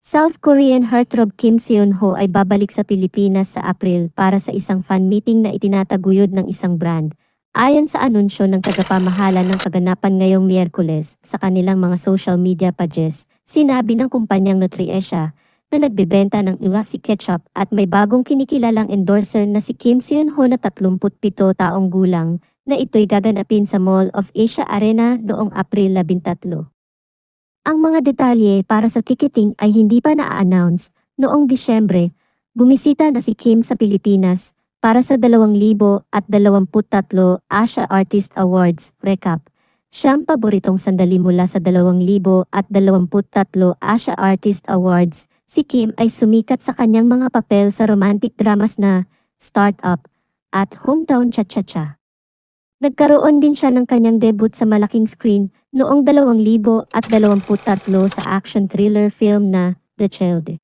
South Korean heartthrob Kim Seon-ho ay babalik sa Pilipinas sa April para sa isang fan meeting na itinataguyod ng isang brand. Ayon sa anunsyo ng tagapamahala ng kaganapan ngayong Miyerkules sa kanilang mga social media pages, sinabi ng kumpanyang Nutriesha na nagbebenta ng Iwasi Ketchup at may bagong kinikilalang endorser na si Kim Seon-ho na 37 taong gulang na ito'y gaganapin sa Mall of Asia Arena noong April 13. Ang mga detalye para sa ticketing ay hindi pa na-announce. Noong Disyembre, bumisita na si Kim sa Pilipinas para sa 2023 Asia Artist Awards recap. Siyang paboritong sandali mula sa 2023 Asia Artist Awards. Si Kim ay sumikat sa kanyang mga papel sa romantic dramas na Startup at Hometown Cha-Cha-Cha. Nagkaroon din siya ng kanyang debut sa malaking screen noong 2023 sa action thriller film na The Child.